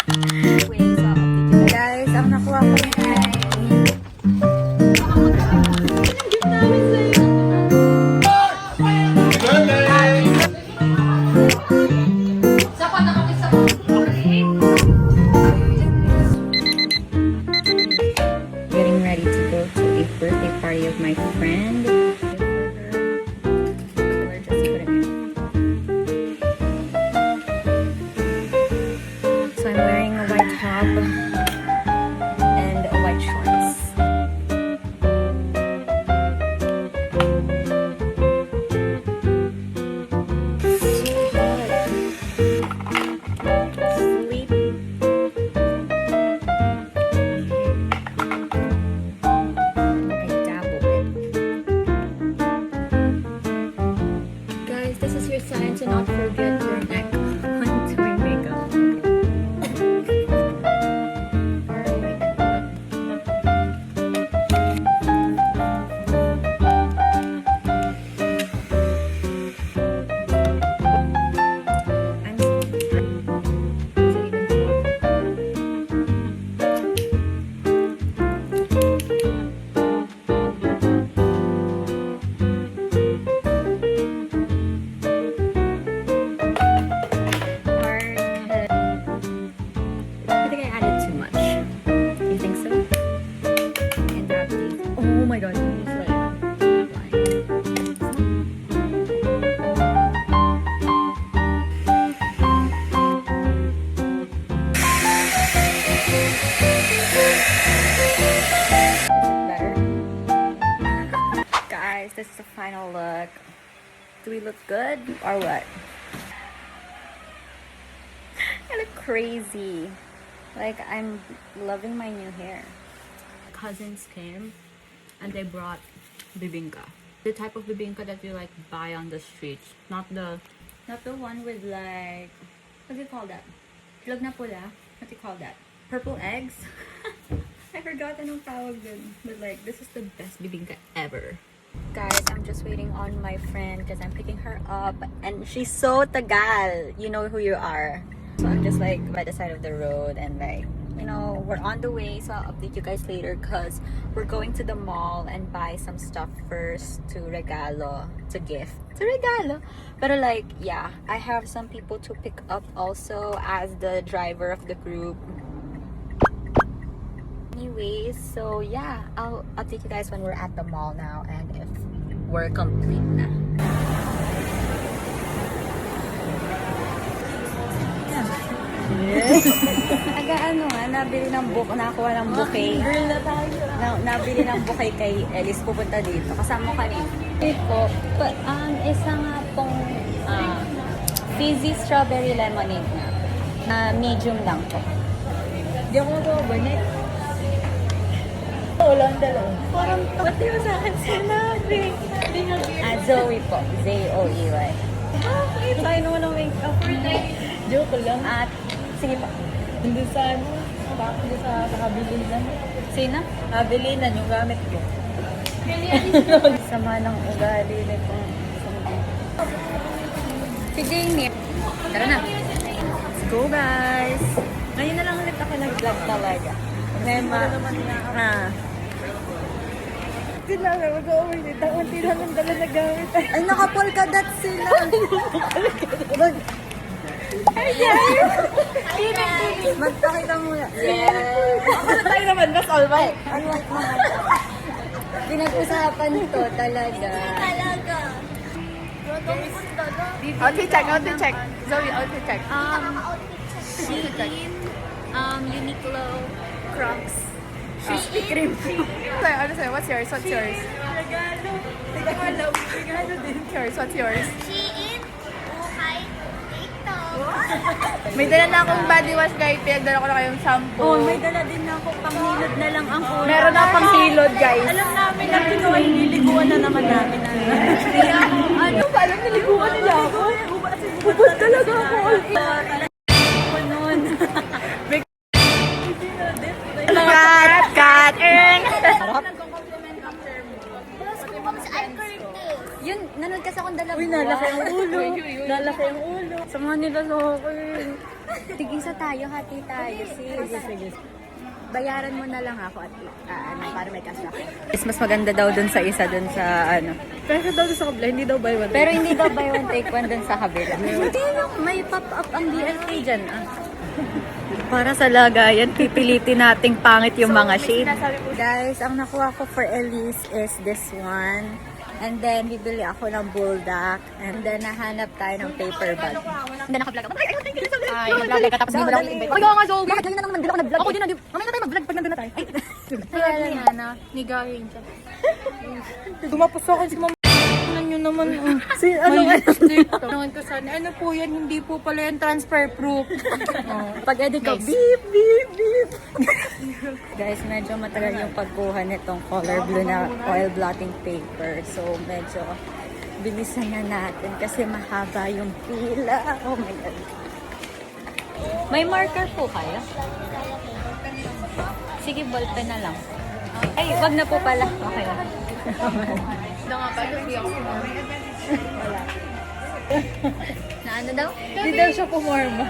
Wait, so update you guys. Ang nakuha ko ay getting ready to go to a birthday party of my friend. So I'm wearing a white top and a white shorts. Sleep. I dabble it. Guys, this is your sign to not forget your neck when doing makeup. I think I added too much. You think so? And have these. Oh my god, it's like better. Guys, this is the final look. Do we look good or what? I look crazy. Like, I'm loving my new hair. Cousins came and they brought bibingka. The type of bibingka that you like buy on the streets. Not the one with like, what do you call that? Itlog na pula. What do you call that? Purple eggs? I forgot anong tawag dun. But like, this is the best bibingka ever. Guys, I'm just waiting on my friend because I'm picking her up and she's so Tagal. You know who you are. So I'm just like by the side of the road and like, you know, we're on the way, so I'll update you guys later because we're going to the mall and buy some stuff first to regalo, to gift. To regalo. But like, yeah, I have some people to pick up also as the driver of the group. Anyways, so yeah, I'll update you guys when we're at the mall now and if we're complete na. Nabili ng nakuha ng bouquet. Nabili ng bouquet kay Ellis, pupunta dito. Kasama kami. Ito, isa nga pong fizzy strawberry lemonade na medium lang po. Hindi ako mag-overnight. Walang dalaw. Parang pati mo sa akin sinabi. Zoe po. Z-O-E-Y. Bakit? Tayo naman ang make-up for day. Joke lang. At, sige po. Hindi sa ano, bakit sa kabilinan. Sino? Kabilinan yung gamit ko. Sama ng ugali nito. Si Jamie. Tara na. Let's go, guys. Ngayon na lang ulit ako nag-vlog talaga. Nema. Sila nga mag-overnight. Unti lang ang dala na gamit. Ay, naka-polka dot sila. Magpakita muna. Yes. Tayo naman, that's all right. Unlike mga pinag-usapan to talaga. Outfit check. Zoe, outfit check. Shein, Uniqlo, Crocs, Krispy Kreme. Ano sa'yo? What's yours? Regalo. Regalo din. What's yours? Shein, Buhay, TikTok. May dala na akong body wash, guys. Pinagdala ko na kayong shampoo. Oh, may dala din ako. Panghilod na lang ang kulang. Meron na pang hilod, guys. Alam namin na Pinoy, nililiguan na naman namin. Ano ba? Alam, niliguan nila ako. Bubot talaga ako. Cut! Yun, nanood kasi akong dalawa. Uy, nalaki ang ulo. Nalaki ang ulo. Samahan nila sa akin. Tig-isa tayo, hati tayo. Sige. Bayaran mo na lang ako at para may cash ako. Mas maganda daw dun sa isa, dun sa ano. Pero daw sa kabila, hindi daw buy one. Pero hindi daw buy one take one dun sa kabila. Hindi lang, may pop-up ang BLK dyan. Para sa lagayan, pipilitin nating pangit yung mga shade. Guys, ang nakuha ko for Elise is this one. And then, bibili ako ng bulldog. And then, nahanap tayo ng paper bag. And then, naka-vlog ako. Ay, nag-vlog ka tapos hindi mo lang i-invite. Ay, nga, Zoe! Bakit ngayon na naman, hindi ako nag-vlog? Ako din na, mamaya na tayo mag-vlog pag nandun na tayo. Ay, Kaya ni Ana, nigahin siya. Tumapos ako si mama. Nyo naman. Tanungan ko sana, ano po yan? Hindi po pala yan transfer proof. pag-edit ko, beep, beep, beep. Guys, medyo matagal yung pagkuha nitong color blue na oil blotting paper. So, medyo bilisan na natin kasi mahaba yung pila. Oh my God. May marker po kayo? Sige, ballpen na lang. Ay, wag na po pala. Okay lang. Na ano daw? Hindi daw siya pumorma.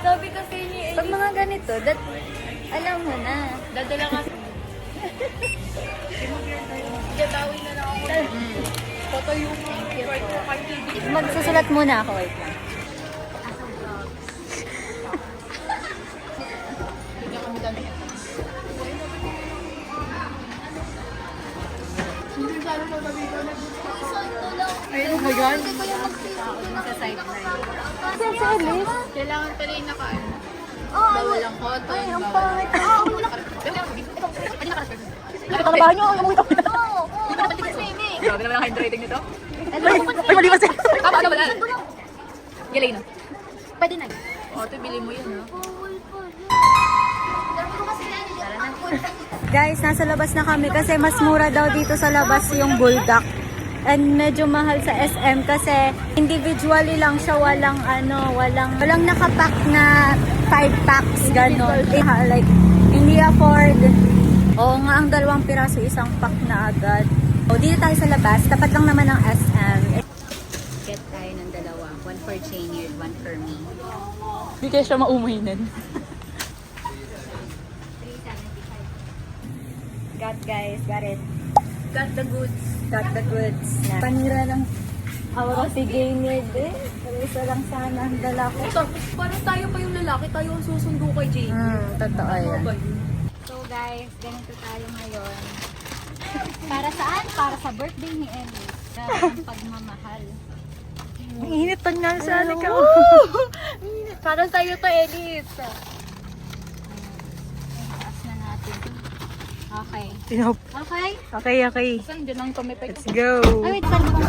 Sabi kasi ni pag mga ganito, alam mo na. Dadala ka. Gatawin na lang ako. Photo yung report ko kay TV. Magsusulat muna ako. Wait lang. Hindi kami dami. Hindi sana sasabi ko na ayun, oh my God. Sa side na yun. Kailangan pala yung naka-ano. Oh, Walang cotton. Ay, ang pangit. Nakatabahan nyo. Ang mga ito. Grabe naman ang handwriting nito. Ay, mali kasi. Tama ka ba? Gilay na. pwede na. O, ito, bili mo yun, ha? Guys, nasa labas na kami kasi mas mura daw dito sa labas yung bulldog. And medyo mahal sa SM kasi individually lang siya, walang nakapack na 5 packs gano'n. Like, hindi afford. Oo nga, ang 2 piraso isang pack na agad. O, dito tayo sa labas. Tapat lang naman ng SM. Get tayo ng 2. 1 for Chainyeard, 1 for me. Hindi kaya siya maumuhinan. Got guys, got it. Got the goods. Got the goods. Panira ng aura si Gaynerd eh. Pero isa lang sana ang dala ko. Parang tayo pa yung lalaki, tayo ang susundo kay Jay. Totoo yan. Ba yun? So guys, ganito tayo ngayon. Para saan? Para sa birthday ni Ellie. Para ang pagmamahal. Ang init pa nga sa ka. Parang tayo to, Elite. Taas na natin. Okay. Okay? Okay. Saan dyan ang tumipay? Let's go. Ay, wait, saan ba?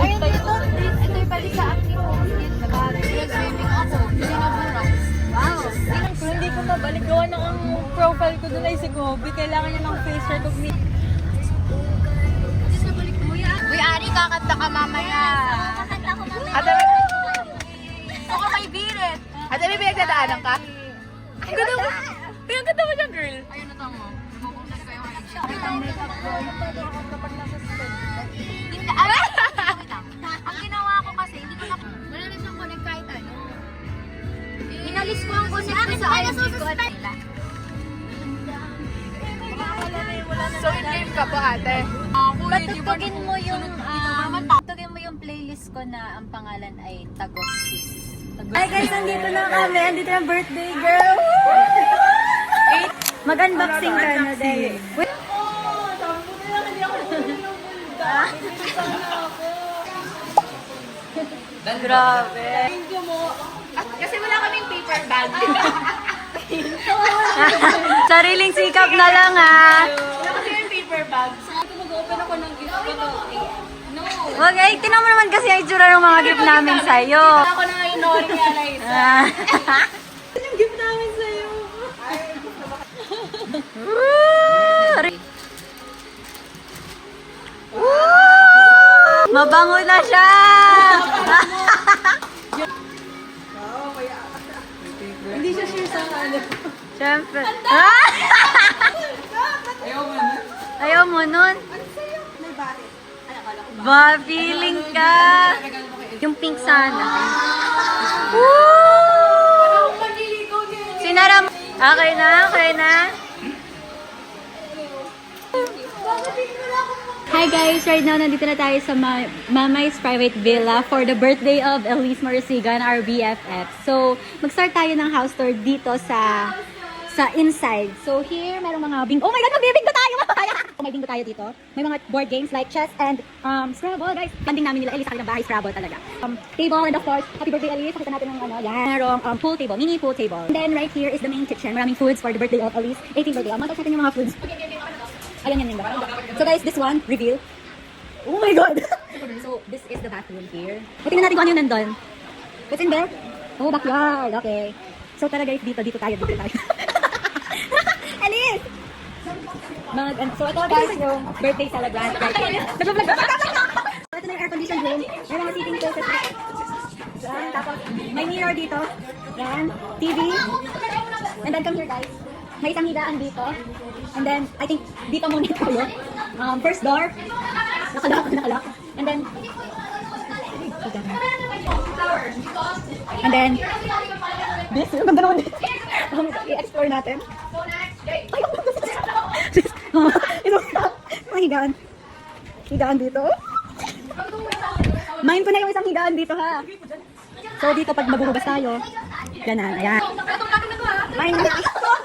Ayun, ito. Ito yung pwede sa acne ko. Nag-swimming ako. Pinabura. Wow. Kung hindi ko mabalik, gawa na ang profile ko doon ay si Gobi. Kailangan niya ng face recognition. Uy, Ari, kakanta ka mamaya. Kakanta ko mamaya. Ate, Ako may birit. Ate, may pinagdadaanan ka? Ang ganda mo. Ang ganda mo dyan, girl. Ayun na tama. Ang ginawa ko kasi, hindi ko na... Wala na siyang connect kahit ano. Inalis ko ang connect ko sa ID ko at nila. So, in-game ka po, ate? Patugtugin mo yung playlist ko na ang pangalan ay Tagosis. Hi guys, andito na kami. Andito na birthday girl. Mag-unboxing ka na dahil. Wait. Grabe. Kasi wala kaming paper bag. Sariling sikap na lang ah. Wala kasi yung paper bag. So, mag-open ako ng gift ko to. No. Wag ay, tinan mo naman kasi ang itsura ng mga gift namin sa'yo. Ako na nga inori ni Alaysa. Yung gift namin sa'yo. Mabango na siya! Hindi siya sure sa ano. Siyempre. Ayaw mo nun? Ba, feeling ka. Yung pink sana. Woo! na, Ram. Okay na, okay na. Hi guys! Right now, nandito na tayo sa Mamay's Private Villa for the birthday of Elise Marasigan, our BFF. So, mag-start tayo ng house tour dito sa inside. So, here, merong mga bingo. Oh my God! Magbibingo tayo! Oh, may bingo tayo dito. May mga board games like chess and Scrabble, guys. Banding namin nila Elise sa kanilang bahay, Scrabble talaga. Table and of course, happy birthday Elise. Pakita natin ng ano, yan. Merong pool table, mini pool table. And then right here is the main kitchen. Maraming foods for the birthday of Elise. 18th birthday. Matas natin yung mga foods. Ayan yan. So guys, this one, reveal. Oh my God! So, this is the bathroom here. O, tingnan natin kung ano yung nandun. What's in there? Oh, backyard. Okay. So, tara guys, dito tayo. Alis! So, ito guys yung birthday celebrant. Nag-vlog ba? So, ito na yung air-conditioned room. May mga seating closets. Yan. Tapos, may mirror dito. Yan. TV. And then, come here guys. May isang higaan dito. And then, I think, dito muna tayo. First door. Nakalock. And then, this, yung ganda naman dito. I-explore natin. Ay, ito, may higaan. Higaan dito. Main ko na yung isang higaan dito, ha. So, dito, pag maghuhugas tayo, ganan, ayan.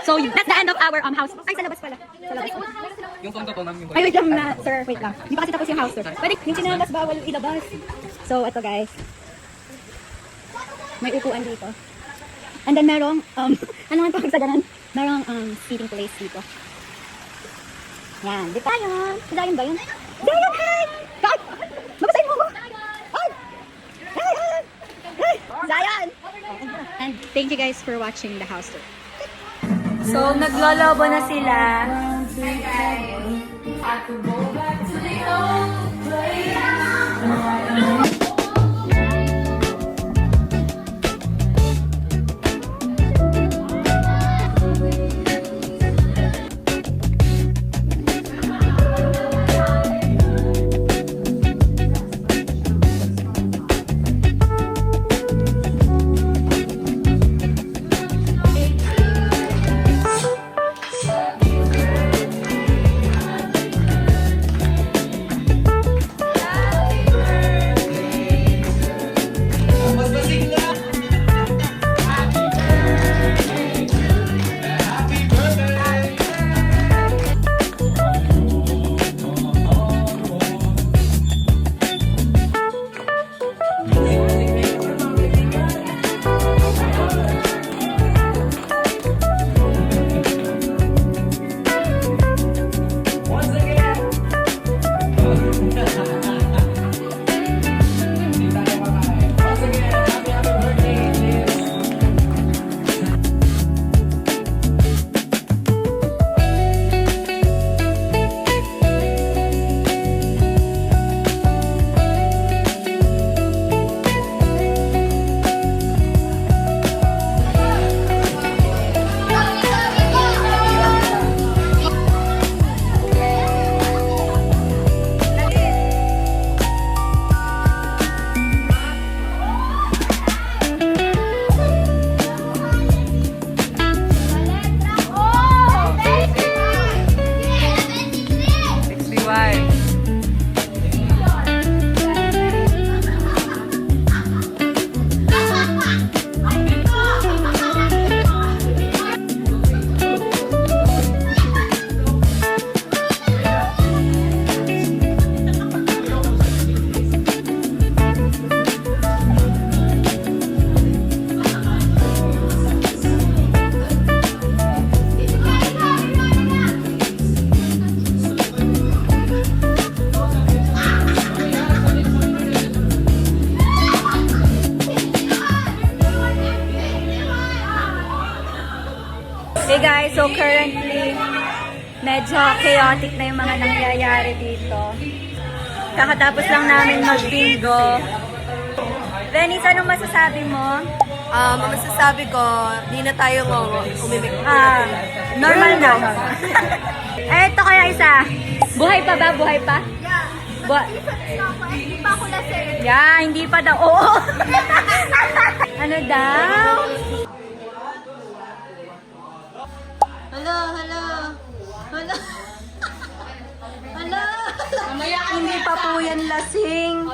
So, that's the end of our house. Ay, sa labas pala. Sa labas. Yung phone ko po, ma'am. Yung Ay, wait lang na, sir. Wait lang. Hindi pa kasi tapos yung house tour. Pwede, yung sinalas bawal ilabas. So, ito guys. May upuan dito. And then merong, ano nga tawag sa ganan? Merong seating place dito. Yan. Di ba yun? Dayan ba yun? Dayan, hi! God! Mabasahin mo ko! Ay! Ay! Ay! Ay! Dayan! And thank you guys for watching the house tour. So, naglolobo na sila. Hey guys, so currently, medyo chaotic na yung mga nangyayari dito. Kakatapos lang namin mag-bingo. Venice, anong masasabi mo? Masasabi ko, di na tayo umimik. Normal na. Eh, ito kaya isa. Buhay pa ba? Buhay pa? Hindi pa ako lasing. Yeah, hindi pa daw. Oo. Ano daw? Hala, hala. Hala. Hala. Hindi pa po yan lasing.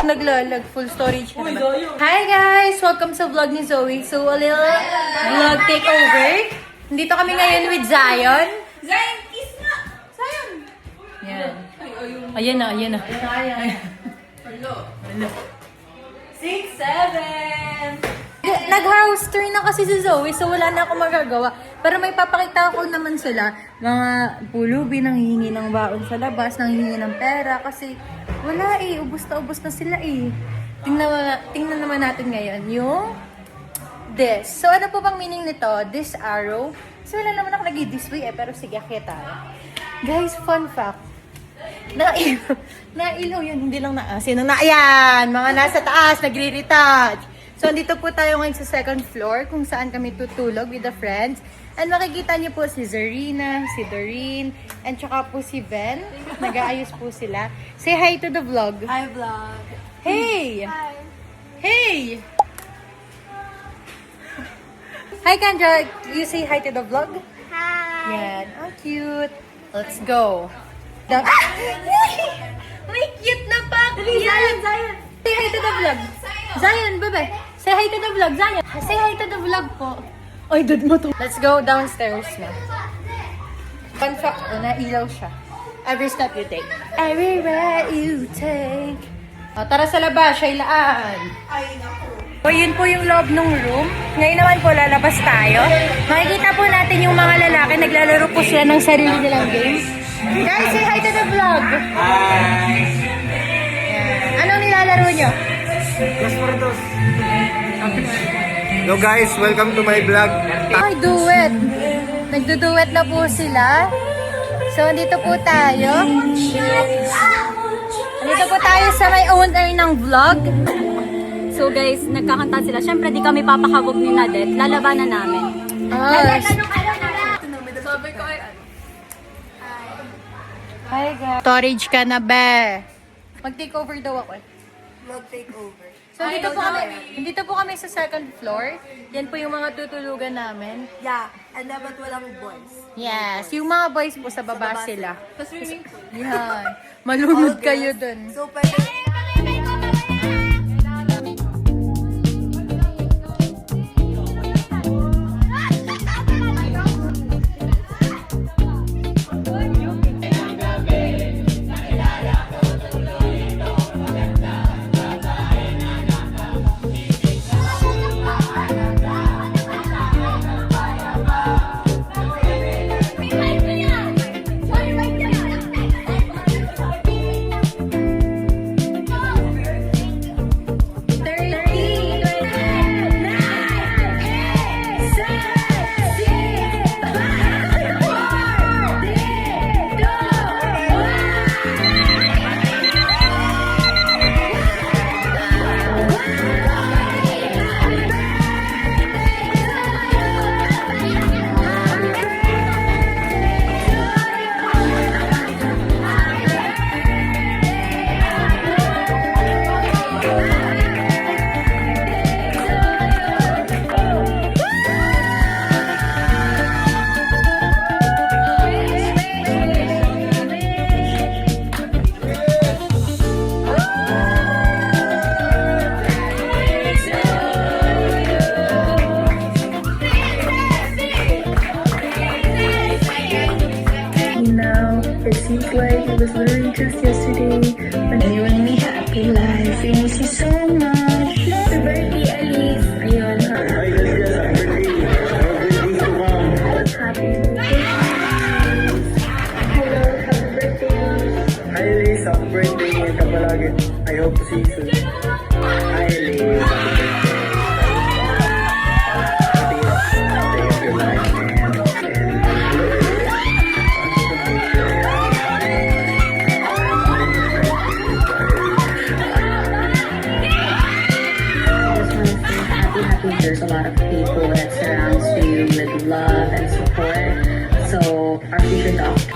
Naglalag, full storage na naman. Hi guys! Welcome sa vlog ni Zoe. So, a little vlog takeover. Dito kami ngayon with Zion. Zayn, kiss nga! Zion! Yan. Ayan na, ayan na. Hello. 6, 7! Nag-house tour na kasi si Zoe, so wala na ako magagawa. Pero may papakita ko naman sila. Mga pulubi nang hihingi ng baon sa labas, nang hihingi ng pera. Kasi wala eh, ubos na sila eh. Tingnan naman natin ngayon yung this. So ano po bang meaning nito? This arrow. So wala naman ako this way eh, pero sige, kita. Guys, fun fact. Nailaw yun, hindi lang sino na, ayan, mga nasa taas, nagre-retouch. So, andito po tayo ngayon sa second floor kung saan kami tutulog with the friends. And makikita niyo po si Zarina, si Doreen, and tsaka po si Ben. Nag-aayos po sila. Say hi to the vlog. Hi, vlog. Hey! Hi. Hey! Hi, Kendra. You say hi to the vlog? Hi. Yan. How cute. Let's go. May cute na pack! Zion, Zion. Say hi to the vlog. Zion, bebe. Say hi to the vlog, Zion. Say hi to the vlog po. Ay, dad mo to. Let's go downstairs na. Fun fact, nailaw siya. Every step you take. Everywhere you take. O, tara sa labas, Shaylaan. O, yun po yung loob ng room. Ngayon naman po, lalabas tayo. Makikita po natin yung mga lalaki. Naglalaro po sila ng sarili nilang games. Guys, say hi to the vlog. Hi! Anong nilalaro nyo? Hello guys, welcome to my vlog. Ay, duet. Nagduduet na po sila. So, andito po tayo. Andito po tayo sa may owner ng vlog. So guys, nagkakanta sila. Siyempre, di kami papakabog ni Nadet. Lalabanan namin. Ay, Sabi ko ay hi guys. Storage ka na, be. Mag-takeover daw ako eh. mag-takeover. So, dito po kami sa second floor. Yan po yung mga tutulugan namin. Yeah, and dapat walang boys. Yes, yung mga boys po sa baba sila. Sa swimming pool. Yan. Malunod kayo dun. So, pwede... It seems like it was literally just yesterday when you and me happy life. We miss you so much. Happy birthday, Alice. Ayun, ha? Happy birthday. Hello, happy birthday. Hi Liz, happy birthday. Ingat ka palagi. I hope to see you soon. Hi Liz, happy birthday. Day of your life, man. think there's a lot of people that surrounds you with love and support. So our future doctor.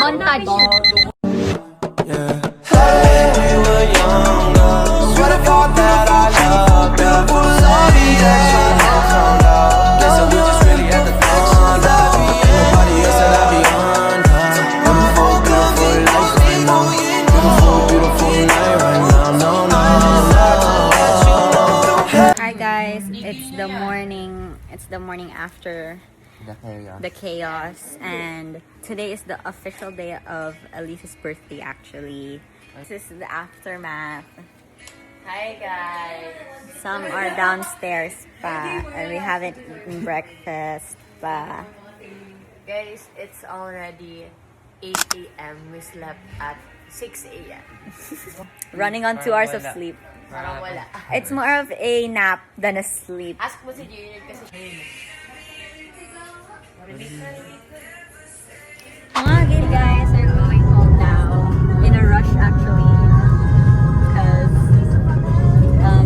Montage. Hi guys, it's the morning after the chaos, and today is the official day of Elise's birthday actually. This is the aftermath. Hi guys. Some are downstairs pa, and we haven't eaten breakfast pa. Guys, it's already 8 a.m. We slept at 6 a.m. Running on 2 hours of sleep. Parang wala. It's more of a nap than a sleep. Ask mo si Junior kasi Mga game guys are going home now. In a rush actually. Because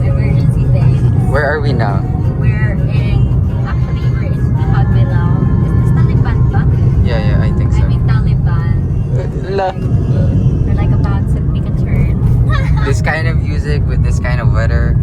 emergency thing. Where are we now? We're in Tagbilaw. Is this Taliban ba? Yeah, I think so. I'm in Taliban. La. We're like about to make a turn. This kind of view music with this kind of weather.